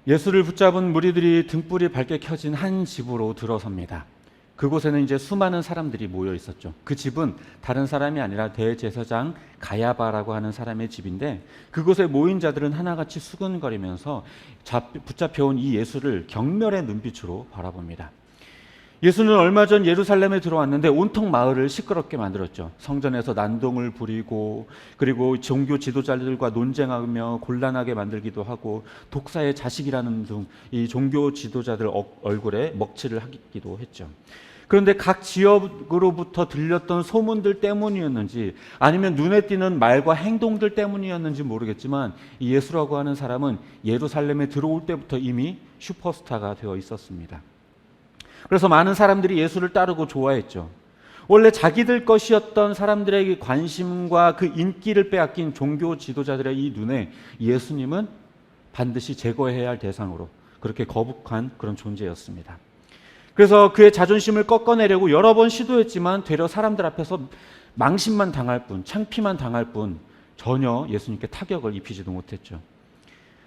예수를 붙잡은 무리들이 등불이 밝게 켜진 한 집으로 들어섭니다. 그곳에는 이제 수많은 사람들이 모여 있었죠. 그 집은 다른 사람이 아니라 대제사장 가야바라고 하는 사람의 집인데, 그곳에 모인 자들은 하나같이 수근거리면서 붙잡혀온 이 예수를 경멸의 눈빛으로 바라봅니다. 예수는 얼마 전 예루살렘에 들어왔는데 온통 마을을 시끄럽게 만들었죠. 성전에서 난동을 부리고, 그리고 종교 지도자들과 논쟁하며 곤란하게 만들기도 하고, 독사의 자식이라는 등 이 종교 지도자들 얼굴에 먹칠을 하기도 했죠. 그런데 각 지역으로부터 들렸던 소문들 때문이었는지, 아니면 눈에 띄는 말과 행동들 때문이었는지 모르겠지만, 이 예수라고 하는 사람은 예루살렘에 들어올 때부터 이미 슈퍼스타가 되어 있었습니다. 그래서 많은 사람들이 예수를 따르고 좋아했죠. 원래 자기들 것이었던 사람들에게 관심과 그 인기를 빼앗긴 종교 지도자들의 이 눈에 예수님은 반드시 제거해야 할 대상으로 그렇게 거북한 그런 존재였습니다. 그래서 그의 자존심을 꺾어내려고 여러 번 시도했지만 되려 사람들 앞에서 망신만 당할 뿐, 창피만 당할 뿐, 전혀 예수님께 타격을 입히지도 못했죠.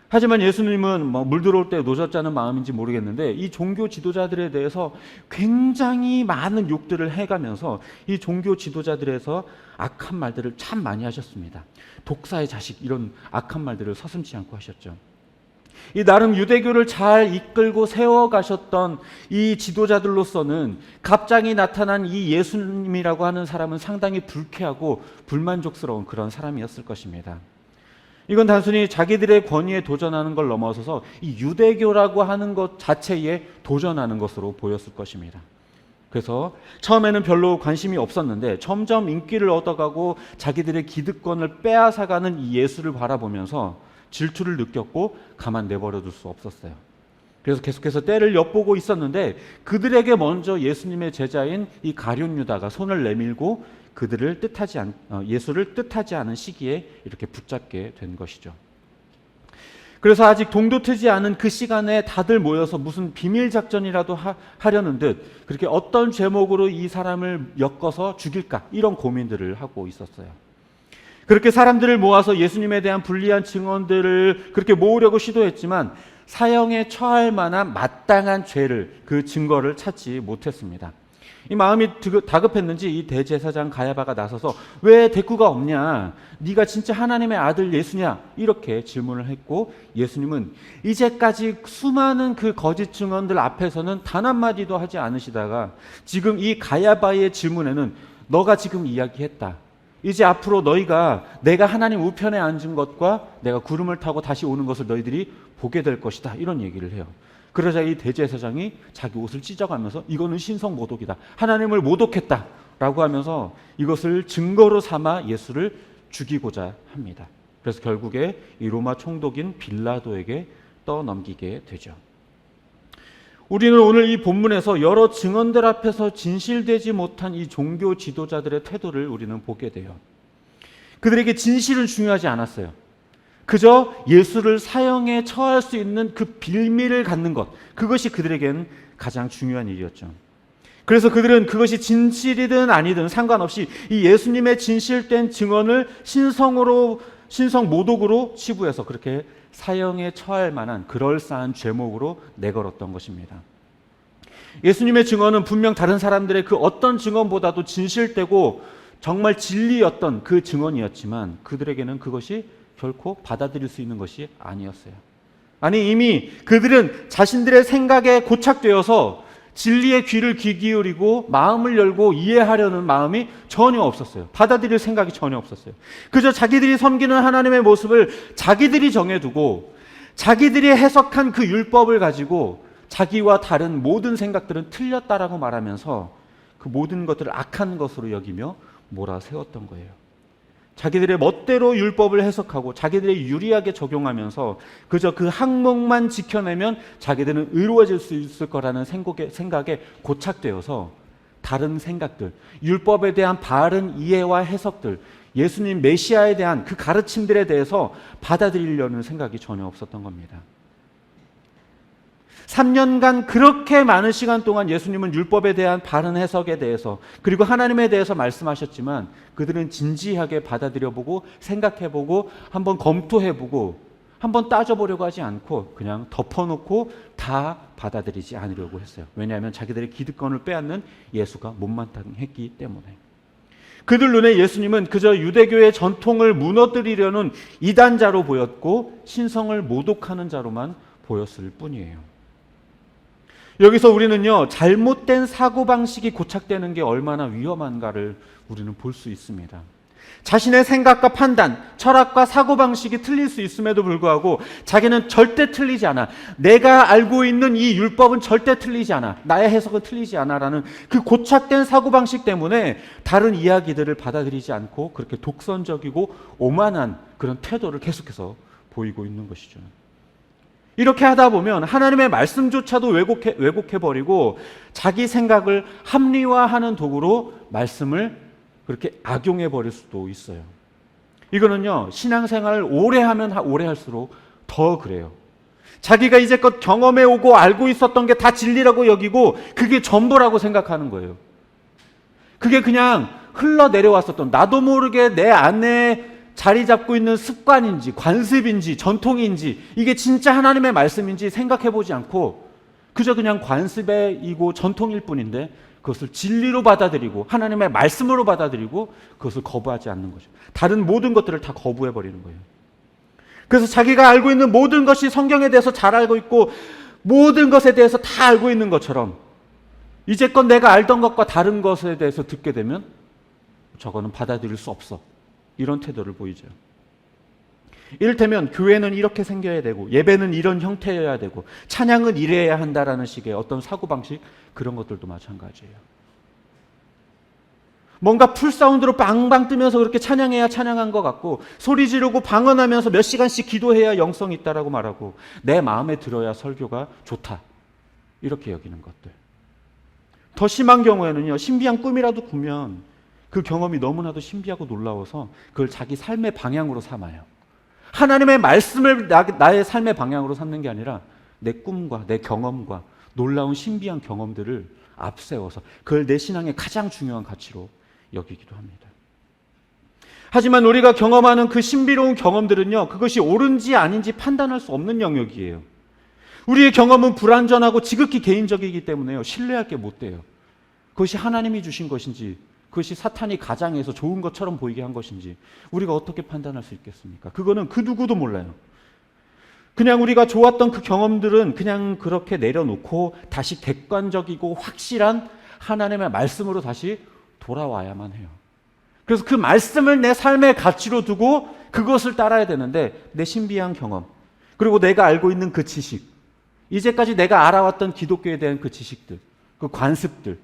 하지만 예수님은 물 들어올 때 노젓자는 마음인지 모르겠는데, 이 종교 지도자들에 대해서 굉장히 많은 욕들을 해가면서 이 종교 지도자들에서 악한 말들을 참 많이 하셨습니다. 독사의 자식, 이런 악한 말들을 서슴지 않고 하셨죠. 이 나름 유대교를 잘 이끌고 세워가셨던 이 지도자들로서는 갑자기 나타난 이 예수님이라고 하는 사람은 상당히 불쾌하고 불만족스러운 그런 사람이었을 것입니다. 이건 단순히 자기들의 권위에 도전하는 걸 넘어서서 이 유대교라고 하는 것 자체에 도전하는 것으로 보였을 것입니다. 그래서 처음에는 별로 관심이 없었는데 점점 인기를 얻어가고 자기들의 기득권을 빼앗아가는 이 예수를 바라보면서 질투를 느꼈고 가만 내버려둘 수 없었어요. 그래서 계속해서 때를 엿보고 있었는데, 그들에게 먼저 예수님의 제자인 이 가룟 유다가 손을 내밀고 그들을 예수를 뜻하지 않은 시기에 이렇게 붙잡게 된 것이죠. 그래서 아직 동도 트지 않은 그 시간에 다들 모여서 무슨 비밀 작전이라도 하려는 듯 그렇게 어떤 제목으로 이 사람을 엮어서 죽일까, 이런 고민들을 하고 있었어요. 그렇게 사람들을 모아서 예수님에 대한 불리한 증언들을 그렇게 모으려고 시도했지만 사형에 처할 만한 마땅한 죄를, 그 증거를 찾지 못했습니다. 이 마음이 다급했는지 이 대제사장 가야바가 나서서 왜 대꾸가 없냐, 네가 진짜 하나님의 아들 예수냐, 이렇게 질문을 했고, 예수님은 이제까지 수많은 그 거짓 증언들 앞에서는 단 한마디도 하지 않으시다가 지금 이 가야바의 질문에는 너가 지금 이야기했다, 이제 앞으로 너희가 내가 하나님 우편에 앉은 것과 내가 구름을 타고 다시 오는 것을 너희들이 보게 될 것이다, 이런 얘기를 해요. 그러자 이 대제사장이 자기 옷을 찢어가면서 이거는 신성 모독이다, 하나님을 모독했다라고 하면서 이것을 증거로 삼아 예수를 죽이고자 합니다. 그래서 결국에 이 로마 총독인 빌라도에게 떠넘기게 되죠. 우리는 오늘 이 본문에서 여러 증언들 앞에서 진실되지 못한 이 종교 지도자들의 태도를 우리는 보게 돼요. 그들에게 진실은 중요하지 않았어요. 그저 예수를 사형에 처할 수 있는 그 빌미를 갖는 것, 그것이 그들에겐 가장 중요한 일이었죠. 그래서 그들은 그것이 진실이든 아니든 상관없이 이 예수님의 진실된 증언을 신성 모독으로 치부해서 그렇게 사형에 처할 만한 그럴싸한 죄목으로 내걸었던 것입니다. 예수님의 증언은 분명 다른 사람들의 그 어떤 증언보다도 진실되고 정말 진리였던 그 증언이었지만, 그들에게는 그것이 결코 받아들일 수 있는 것이 아니었어요. 아니, 이미 그들은 자신들의 생각에 고착되어서 진리의 귀를 귀 기울이고 마음을 열고 이해하려는 마음이 전혀 없었어요. 받아들일 생각이 전혀 없었어요. 그저 자기들이 섬기는 하나님의 모습을 자기들이 정해두고 자기들이 해석한 그 율법을 가지고 자기와 다른 모든 생각들은 틀렸다라고 말하면서 그 모든 것들을 악한 것으로 여기며 몰아세웠던 거예요. 자기들의 멋대로 율법을 해석하고 자기들이 유리하게 적용하면서 그저 그 항목만 지켜내면 자기들은 의로워질 수 있을 거라는 생각에 고착되어서 다른 생각들, 율법에 대한 바른 이해와 해석들, 예수님 메시아에 대한 그 가르침들에 대해서 받아들이려는 생각이 전혀 없었던 겁니다. 3년간 그렇게 많은 시간 동안 예수님은 율법에 대한 바른 해석에 대해서 그리고 하나님에 대해서 말씀하셨지만 그들은 진지하게 받아들여보고 생각해보고 한번 검토해보고 한번 따져보려고 하지 않고 그냥 덮어놓고 다 받아들이지 않으려고 했어요. 왜냐하면 자기들의 기득권을 빼앗는 예수가 못마땅했기 때문에. 그들 눈에 예수님은 그저 유대교의 전통을 무너뜨리려는 이단자로 보였고 신성을 모독하는 자로만 보였을 뿐이에요. 여기서 우리는요, 잘못된 사고방식이 고착되는 게 얼마나 위험한가를 우리는 볼 수 있습니다. 자신의 생각과 판단, 철학과 사고방식이 틀릴 수 있음에도 불구하고 자기는 절대 틀리지 않아. 내가 알고 있는 이 율법은 절대 틀리지 않아. 나의 해석은 틀리지 않아. 라는 그 고착된 사고방식 때문에 다른 이야기들을 받아들이지 않고 그렇게 독선적이고 오만한 그런 태도를 계속해서 보이고 있는 것이죠. 이렇게 하다 보면 하나님의 말씀조차도 왜곡해버리고 자기 생각을 합리화하는 도구로 말씀을 그렇게 악용해 버릴 수도 있어요. 이거는요, 신앙생활을 오래 하면 오래 할수록 더 그래요. 자기가 이제껏 경험해 오고 알고 있었던 게 다 진리라고 여기고 그게 전부라고 생각하는 거예요. 그게 그냥 흘러내려왔었던, 나도 모르게 내 안에 자리 잡고 있는 습관인지 관습인지 전통인지 이게 진짜 하나님의 말씀인지 생각해 보지 않고 그저 그냥 관습이고 전통일 뿐인데 그것을 진리로 받아들이고 하나님의 말씀으로 받아들이고 그것을 거부하지 않는 거죠. 다른 모든 것들을 다 거부해 버리는 거예요. 그래서 자기가 알고 있는 모든 것이 성경에 대해서 잘 알고 있고 모든 것에 대해서 다 알고 있는 것처럼 이제껏 내가 알던 것과 다른 것에 대해서 듣게 되면 저거는 받아들일 수 없어. 이런 태도를 보이죠. 이를테면 교회는 이렇게 생겨야 되고 예배는 이런 형태여야 되고 찬양은 이래야 한다라는 식의 어떤 사고방식, 그런 것들도 마찬가지예요. 뭔가 풀사운드로 빵빵 뜨면서 그렇게 찬양해야 찬양한 것 같고 소리 지르고 방언하면서 몇 시간씩 기도해야 영성이 있다라고 말하고 내 마음에 들어야 설교가 좋다, 이렇게 여기는 것들. 더 심한 경우에는요, 신비한 꿈이라도 꾸면 그 경험이 너무나도 신비하고 놀라워서 그걸 자기 삶의 방향으로 삼아요. 하나님의 말씀을 나의 삶의 방향으로 삼는 게 아니라 내 꿈과 내 경험과 놀라운 신비한 경험들을 앞세워서 그걸 내 신앙의 가장 중요한 가치로 여기기도 합니다. 하지만 우리가 경험하는 그 신비로운 경험들은요, 그것이 옳은지 아닌지 판단할 수 없는 영역이에요. 우리의 경험은 불완전하고 지극히 개인적이기 때문에요, 신뢰할 게 못 돼요. 그것이 하나님이 주신 것인지 그것이 사탄이 가장해서 좋은 것처럼 보이게 한 것인지 우리가 어떻게 판단할 수 있겠습니까? 그거는 그 누구도 몰라요. 그냥 우리가 좋았던 그 경험들은 그냥 그렇게 내려놓고 다시 객관적이고 확실한 하나님의 말씀으로 다시 돌아와야만 해요. 그래서 그 말씀을 내 삶의 가치로 두고 그것을 따라야 되는데 내 신비한 경험, 그리고 내가 알고 있는 그 지식, 이제까지 내가 알아왔던 기독교에 대한 그 지식들, 그 관습들,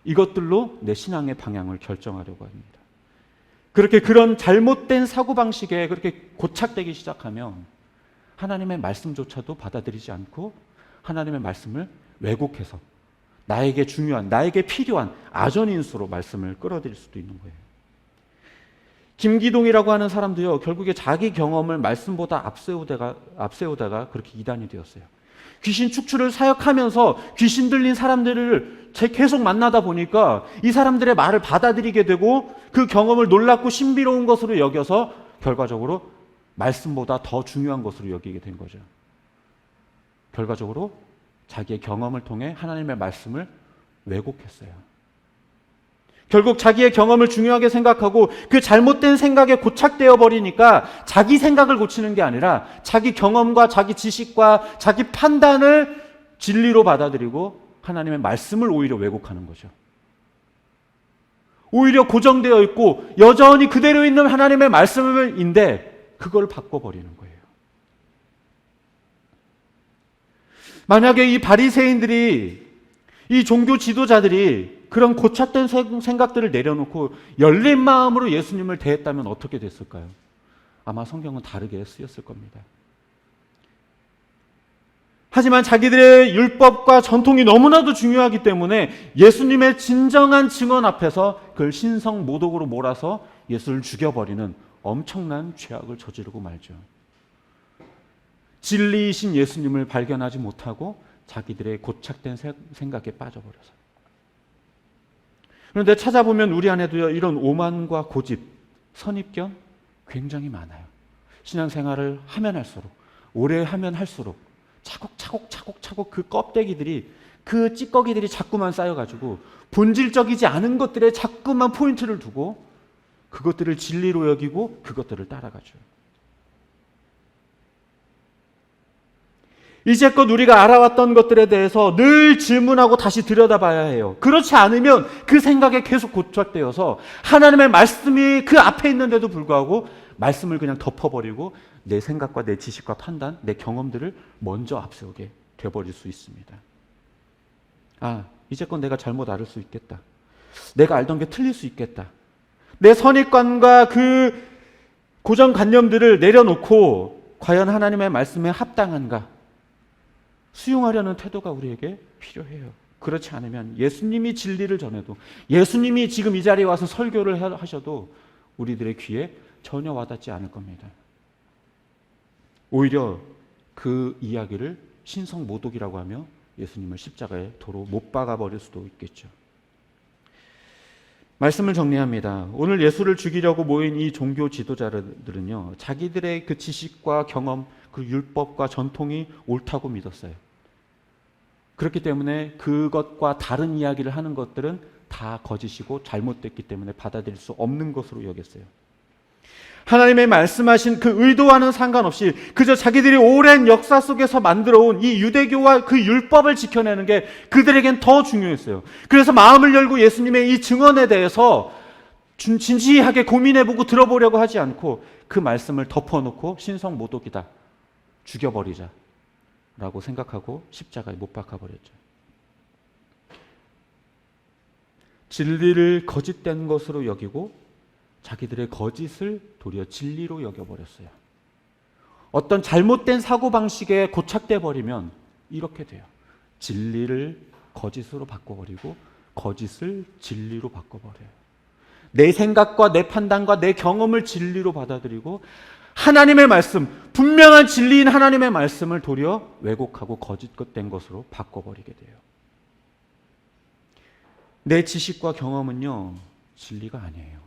이것들로 내 신앙의 방향을 결정하려고 합니다. 그렇게 그런 잘못된 사고방식에 그렇게 고착되기 시작하면 하나님의 말씀조차도 받아들이지 않고 하나님의 말씀을 왜곡해서 나에게 중요한, 나에게 필요한 아전인수로 말씀을 끌어들일 수도 있는 거예요. 김기동이라고 하는 사람도요, 결국에 자기 경험을 말씀보다 앞세우다가 그렇게 이단이 되었어요. 귀신 축출을 사역하면서 귀신 들린 사람들을 계속 만나다 보니까 이 사람들의 말을 받아들이게 되고 그 경험을 놀랍고 신비로운 것으로 여겨서 결과적으로 말씀보다 더 중요한 것으로 여기게 된 거죠. 결과적으로 자기의 경험을 통해 하나님의 말씀을 왜곡했어요. 결국 자기의 경험을 중요하게 생각하고 그 잘못된 생각에 고착되어 버리니까 자기 생각을 고치는 게 아니라 자기 경험과 자기 지식과 자기 판단을 진리로 받아들이고 하나님의 말씀을 오히려 왜곡하는 거죠. 오히려 고정되어 있고 여전히 그대로 있는 하나님의 말씀인데 그걸 바꿔버리는 거예요. 만약에 이 바리새인들이, 이 종교 지도자들이 그런 고착된 생각들을 내려놓고 열린 마음으로 예수님을 대했다면 어떻게 됐을까요? 아마 성경은 다르게 쓰였을 겁니다. 하지만 자기들의 율법과 전통이 너무나도 중요하기 때문에 예수님의 진정한 증언 앞에서 그걸 신성 모독으로 몰아서 예수를 죽여버리는 엄청난 죄악을 저지르고 말죠. 진리이신 예수님을 발견하지 못하고 자기들의 고착된 생각에 빠져버려서. 그런데 찾아보면 우리 안에도요, 이런 오만과 고집, 선입견 굉장히 많아요. 신앙생활을 하면 할수록, 오래 하면 할수록 차곡차곡 그 껍데기들이, 그 찌꺼기들이 자꾸만 쌓여가지고 본질적이지 않은 것들에 자꾸만 포인트를 두고 그것들을 진리로 여기고 그것들을 따라가죠. 이제껏 우리가 알아왔던 것들에 대해서 늘 질문하고 다시 들여다봐야 해요. 그렇지 않으면 그 생각에 계속 고착되어서 하나님의 말씀이 그 앞에 있는데도 불구하고 말씀을 그냥 덮어버리고 내 생각과 내 지식과 판단, 내 경험들을 먼저 앞세우게 돼버릴 수 있습니다. 아, 이제껏 내가 잘못 알을 수 있겠다. 내가 알던 게 틀릴 수 있겠다. 내 선입관과 그 고정관념들을 내려놓고 과연 하나님의 말씀에 합당한가? 수용하려는 태도가 우리에게 필요해요. 그렇지 않으면 예수님이 진리를 전해도, 예수님이 지금 이 자리에 와서 설교를 하셔도 우리들의 귀에 전혀 와닿지 않을 겁니다. 오히려 그 이야기를 신성모독이라고 하며 예수님을 십자가에 도로 못 박아버릴 수도 있겠죠. 말씀을 정리합니다. 오늘 예수를 죽이려고 모인 이 종교 지도자들은요, 자기들의 그 지식과 경험, 그 율법과 전통이 옳다고 믿었어요. 그렇기 때문에 그것과 다른 이야기를 하는 것들은 다 거짓이고 잘못됐기 때문에 받아들일 수 없는 것으로 여겼어요. 하나님의 말씀하신 그 의도와는 상관없이 그저 자기들이 오랜 역사 속에서 만들어온 이 유대교와 그 율법을 지켜내는 게 그들에겐 더 중요했어요. 그래서 마음을 열고 예수님의 이 증언에 대해서 진지하게 고민해보고 들어보려고 하지 않고 그 말씀을 덮어놓고 신성모독이다, 죽여버리자 라고 생각하고 십자가에 못 박아버렸죠. 진리를 거짓된 것으로 여기고 자기들의 거짓을 도리어 진리로 여겨버렸어요. 어떤 잘못된 사고방식에 고착돼 버리면 이렇게 돼요. 진리를 거짓으로 바꿔버리고 거짓을 진리로 바꿔버려요. 내 생각과 내 판단과 내 경험을 진리로 받아들이고 하나님의 말씀, 분명한 진리인 하나님의 말씀을 도리어 왜곡하고 거짓된 것으로 바꿔버리게 돼요. 내 지식과 경험은요, 진리가 아니에요.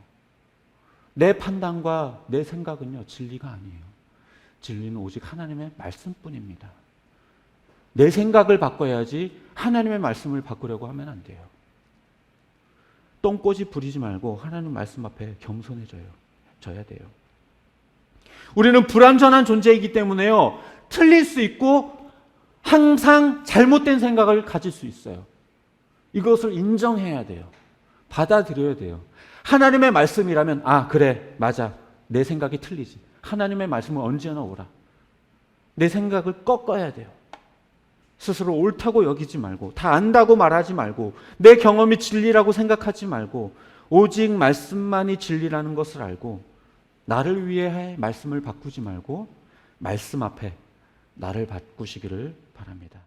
내 판단과 내 생각은요, 진리가 아니에요. 진리는 오직 하나님의 말씀뿐입니다. 내 생각을 바꿔야지 하나님의 말씀을 바꾸려고 하면 안 돼요. 똥꼬집 부리지 말고 하나님 말씀 앞에 겸손해져야 돼요. 우리는 불완전한 존재이기 때문에요, 틀릴 수 있고 항상 잘못된 생각을 가질 수 있어요. 이것을 인정해야 돼요. 받아들여야 돼요. 하나님의 말씀이라면 아 그래 맞아 내 생각이 틀리지. 하나님의 말씀은 언제나 오라. 내 생각을 꺾어야 돼요. 스스로 옳다고 여기지 말고 다 안다고 말하지 말고 내 경험이 진리라고 생각하지 말고 오직 말씀만이 진리라는 것을 알고 나를 위해 말씀을 바꾸지 말고 말씀 앞에 나를 바꾸시기를 바랍니다.